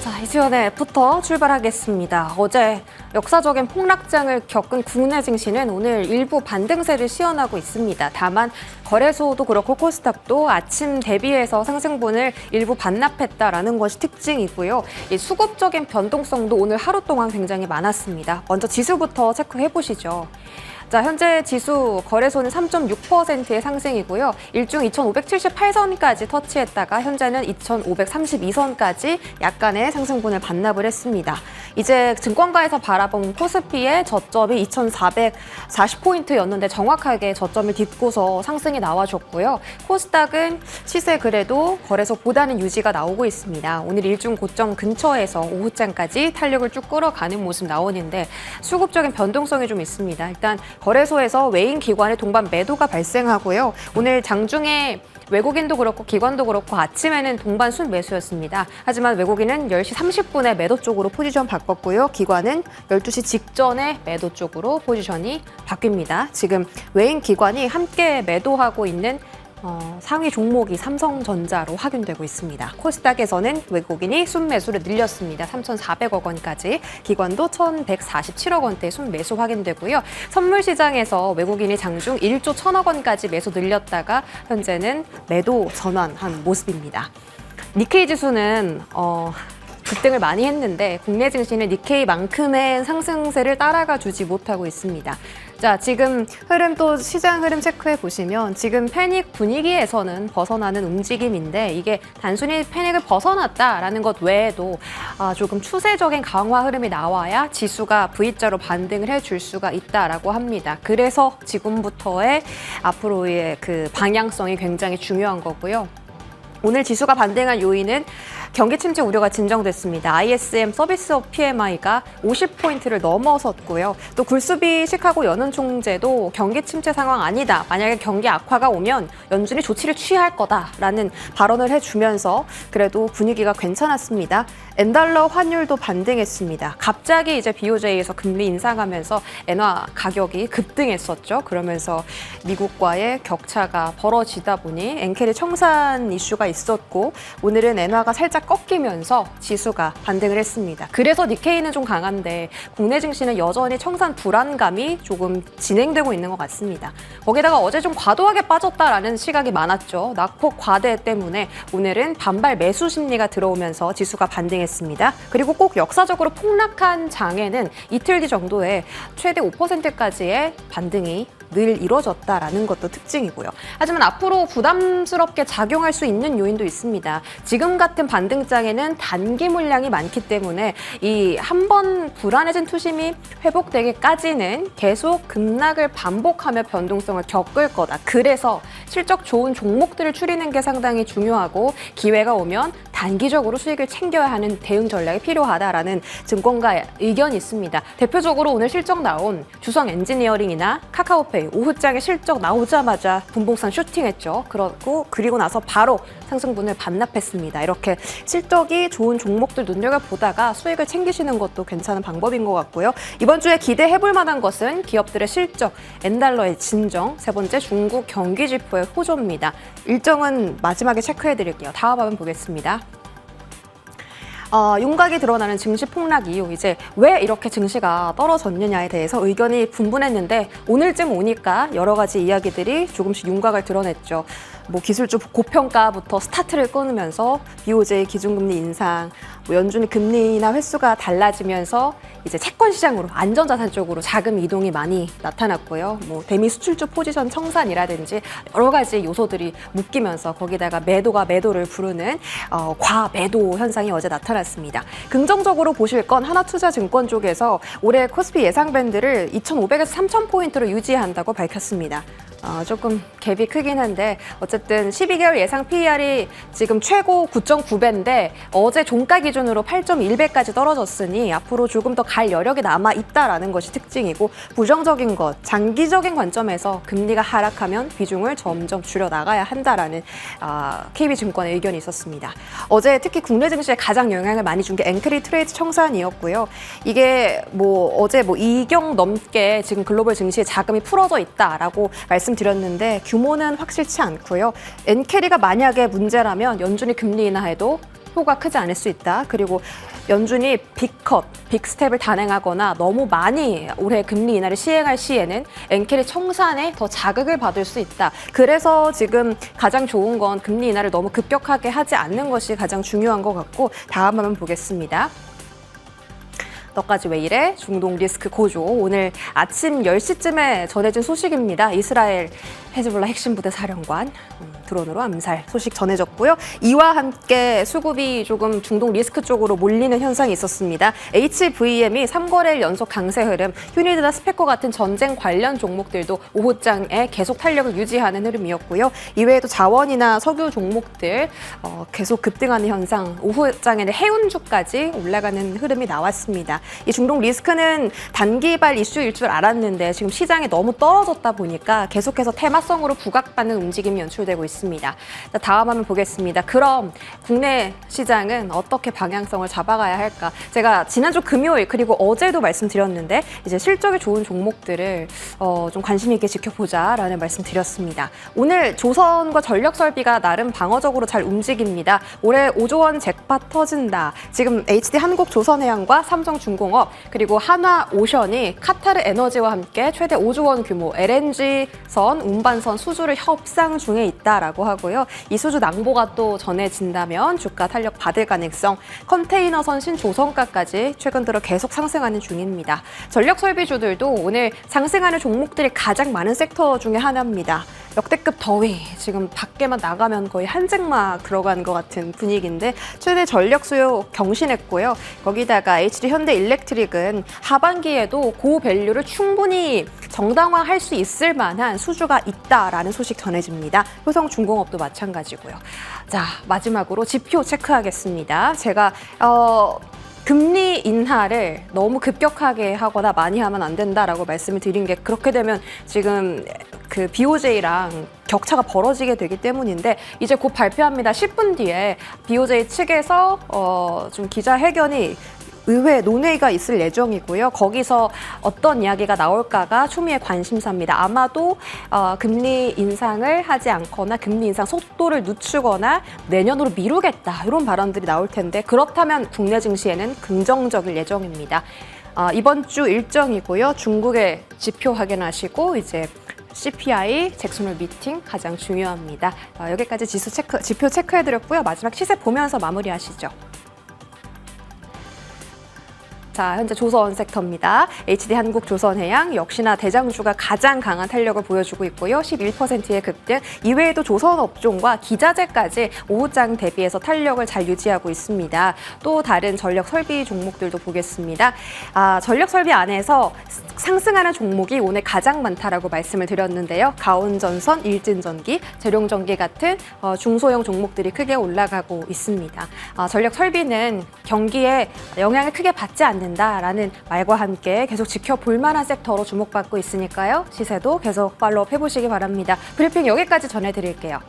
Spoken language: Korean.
자, 이수연의 애프터 출발하겠습니다. 어제 역사적인 폭락장을 겪은 국내 증시는 오늘 일부 반등세를 시현하고 있습니다. 다만 거래소도 그렇고 코스닥도 아침 대비해서 상승분을 일부 반납했다라는 것이 특징이고요. 이 수급적인 변동성도 오늘 하루 동안 굉장히 많았습니다. 먼저 지수부터 체크해 보시죠. 자, 현재 지수 거래소는 3.6%의 상승이고요. 일중 2,578선까지 터치했다가 현재는 2,532선까지 약간의 상승분을 반납을 했습니다. 이제 증권가에서 바라본 코스피의 저점이 2,440포인트였는데 정확하게 저점을 딛고서 상승이 나와줬고요. 코스닥은 시세 그래도 거래소보다는 유지가 나오고 있습니다. 오늘 일중 고점 근처에서 오후장까지 탄력을 쭉 끌어가는 모습 나오는데 수급적인 변동성이 좀 있습니다. 일단 거래소에서 외인 기관의 동반 매도가 발생하고요. 오늘 장중에 외국인도 그렇고 기관도 그렇고 아침에는 동반 순매수였습니다. 하지만 외국인은 10시 30분에 매도 쪽으로 포지션 바꿨고요. 기관은 12시 직전에 매도 쪽으로 포지션이 바뀝니다. 지금 외인 기관이 함께 매도하고 있는 상위 종목이 삼성전자로 확인되고 있습니다. 코스닥에서는 외국인이 순매수를 늘렸습니다. 3,400억 원까지, 기관도 1,147억 원대 순매수 확인되고요. 선물 시장에서 외국인이 장중 1조 1,000억 원까지 매수 늘렸다가 현재는 매도 전환한 모습입니다. 니케이 지수는 급등을 많이 했는데 국내 증시는 니케이만큼의 상승세를 따라가 주지 못하고 있습니다. 자, 지금 흐름 또 시장 흐름 체크해 보시면 지금 패닉 분위기에서는 벗어나는 움직임인데 이게 단순히 패닉을 벗어났다라는 것 외에도 조금 추세적인 강화 흐름이 나와야 지수가 V자로 반등을 해줄 수가 있다라고 합니다. 그래서 지금부터의 앞으로의 그 방향성이 굉장히 중요한 거고요. 오늘 지수가 반등한 요인은 경기 침체 우려가 진정됐습니다. ISM 서비스업 PMI가 50포인트를 넘어섰고요. 또 굴수비 시카고 연은총재도 경기 침체 상황 아니다. 만약에 경기 악화가 오면 연준이 조치를 취할 거다라는 발언을 해주면서 그래도 분위기가 괜찮았습니다. 엔달러 환율도 반등했습니다. 갑자기 이제 BOJ에서 금리 인상하면서 엔화 가격이 급등했었죠. 그러면서 미국과의 격차가 벌어지다 보니 엔캐리 청산 이슈가 있었고 오늘은 엔화가 살짝 꺾이면서 지수가 반등을 했습니다. 그래서 니케이는 좀 강한데 국내 증시는 여전히 청산 불안감이 조금 진행되고 있는 것 같습니다. 거기다가 어제 좀 과도하게 빠졌다라는 시각이 많았죠. 낙폭 과대 때문에 오늘은 반발 매수 심리가 들어오면서 지수가 반등했습니다. 그리고 꼭 역사적으로 폭락한 장에는 이틀 뒤 정도에 최대 5%까지의 반등이 늘 이루어졌다라는 것도 특징이고요. 하지만 앞으로 부담스럽게 작용할 수 있는 요인도 있습니다. 지금 같은 반등장에는 단기 물량이 많기 때문에 이 한 번 불안해진 투심이 회복되기까지는 계속 급락을 반복하며 변동성을 겪을 거다. 그래서 실적 좋은 종목들을 추리는 게 상당히 중요하고 기회가 오면 단기적으로 수익을 챙겨야 하는 대응 전략이 필요하다라는 증권가 의견이 있습니다. 대표적으로 오늘 실적 나온 주성 엔지니어링이나 카카오페이 오후장에 실적 나오자마자 분봉상 슈팅했죠. 그리고 나서 바로 상승분을 반납했습니다. 이렇게 실적이 좋은 종목들 눈여겨보다가 수익을 챙기시는 것도 괜찮은 방법인 것 같고요. 이번 주에 기대해볼 만한 것은 기업들의 실적, 엔달러의 진정, 세 번째 중국 경기지표의 호조입니다. 일정은 마지막에 체크해드릴게요. 다음 화면 보겠습니다. 윤곽이 드러나는 증시 폭락 이후 이제 왜 이렇게 증시가 떨어졌느냐에 대해서 의견이 분분했는데 오늘쯤 오니까 여러 가지 이야기들이 조금씩 윤곽을 드러냈죠. 기술적 고평가부터 스타트를 끊으면서 BOJ 기준금리 인상, 연준이 금리나 횟수가 달라지면서 이제 채권 시장으로 안전자산 쪽으로 자금 이동이 많이 나타났고요. 대미 수출주 포지션 청산이라든지 여러 가지 요소들이 묶이면서 거기다가 매도가 매도를 부르는 과매도 현상이 어제 나타났습니다. 긍정적으로 보실 건 하나투자증권 쪽에서 올해 코스피 예상 밴드를 2,500에서 3,000포인트로 유지한다고 밝혔습니다. 조금 갭이 크긴 한데 어쨌든 12개월 예상 PER이 지금 최고 9.9배인데 어제 종가 기준으로 8.1배까지 떨어졌으니 앞으로 조금 더 갈 여력이 남아 있다라는 것이 특징이고 부정적인 것, 장기적인 관점에서 금리가 하락하면 비중을 점점 줄여 나가야 한다라는 KB증권의 의견이 있었습니다. 어제 특히 국내 증시에 가장 영향을 많이 준 게 엔캐리 트레이드 청산이었고요. 이게 어제 2경 넘게 지금 글로벌 증시에 자금이 풀어져 있다라고 말씀드렸는데 규모는 확실치 않고요. 엔캐리가 만약에 문제라면 연준이 금리 인하해도 효과 크지 않을 수 있다. 그리고 연준이 빅컷, 빅스텝을 단행하거나 너무 많이 올해 금리 인하를 시행할 시에는 엔캐리 청산에 더 자극을 받을 수 있다. 그래서 지금 가장 좋은 건 금리 인하를 너무 급격하게 하지 않는 것이 가장 중요한 것 같고, 다음 한번 보겠습니다. 너까지 왜 이래? 중동 리스크 고조. 오늘 아침 10시쯤에 전해진 소식입니다. 이스라엘 헤즈볼라 핵심 부대 사령관 드론으로 암살 소식 전해졌고요. 이와 함께 수급이 조금 중동 리스크 쪽으로 몰리는 현상이 있었습니다. HVM이 3거래일 연속 강세 흐름, 휴니드나 스페커 같은 전쟁 관련 종목들도 오후장에 계속 탄력을 유지하는 흐름이었고요. 이외에도 자원이나 석유 종목들 계속 급등하는 현상, 오후장에는 해운주까지 올라가는 흐름이 나왔습니다. 이 중동 리스크는 단기발 이슈일 줄 알았는데 지금 시장에 너무 떨어졌다 보니까 계속해서 테마성으로 부각받는 움직임이 연출되고 있습니다. 자, 다음 한번 보겠습니다. 그럼 국내 시장은 어떻게 방향성을 잡아가야 할까? 제가 지난주 금요일 그리고 어제도 말씀드렸는데 이제 실적이 좋은 종목들을 좀 관심 있게 지켜보자라는 말씀드렸습니다. 오늘 조선과 전력설비가 나름 방어적으로 잘 움직입니다. 올해 5조 원 잭팟 터진다. 지금 HD 한국조선해양과 삼성중공업 그리고 한화오션이 카타르 에너지와 함께 최대 5조 원 규모 LNG선 운반선 수주를 협상 중에 있다라고 하고요. 이 수주 낭보가 또 전해진다면 주가 탄력 받을 가능성, 컨테이너선 신조선가까지 최근 들어 계속 상승하는 중입니다. 전력 설비주들도 오늘 상승하는 종목들이 가장 많은 섹터 중에 하나입니다. 역대급 더위, 지금 밖에만 나가면 거의 한증막 들어가는 것 같은 분위기인데 최대 전력 수요 경신했고요. 거기다가 HD 현대일렉트릭은 하반기에도 고밸류를 충분히 정당화할 수 있을 만한 수주가 있다라는 소식 전해집니다. 효성중공업도 마찬가지고요. 자, 마지막으로 지표 체크하겠습니다. 제가 금리 인하를 너무 급격하게 하거나 많이 하면 안 된다라고 말씀을 드린 게, 그렇게 되면 지금 그 BOJ랑 격차가 벌어지게 되기 때문인데 이제 곧 발표합니다. 10분 뒤에 BOJ 측에서 좀 기자회견이 의회 논의가 있을 예정이고요. 거기서 어떤 이야기가 나올까가 초미의 관심사입니다. 아마도 금리 인상을 하지 않거나 금리 인상 속도를 늦추거나 내년으로 미루겠다, 이런 발언들이 나올 텐데 그렇다면 국내 증시에는 긍정적일 예정입니다. 이번 주 일정이고요. 중국의 지표 확인하시고 이제 CPI, 잭슨홀 미팅 가장 중요합니다. 여기까지 지표 체크해드렸고요. 마지막 시세 보면서 마무리하시죠. 자, 현재 조선 섹터입니다. HD 한국조선해양 역시나 대장주가 가장 강한 탄력을 보여주고 있고요. 11%의 급등. 이외에도 조선업종과 기자재까지 오후장 대비해서 탄력을 잘 유지하고 있습니다. 또 다른 전력 설비 종목들도 보겠습니다. 전력 설비 안에서 상승하는 종목이 오늘 가장 많다라고 말씀을 드렸는데요. 가온전선, 일진전기, 재룡전기 같은 중소형 종목들이 크게 올라가고 있습니다. 전력 설비는 경기에 영향을 크게 받지 않는다라는 말과 함께 계속 지켜볼 만한 섹터로 주목받고 있으니까요. 시세도 계속 팔로우 해보시기 바랍니다. 브리핑 여기까지 전해드릴게요.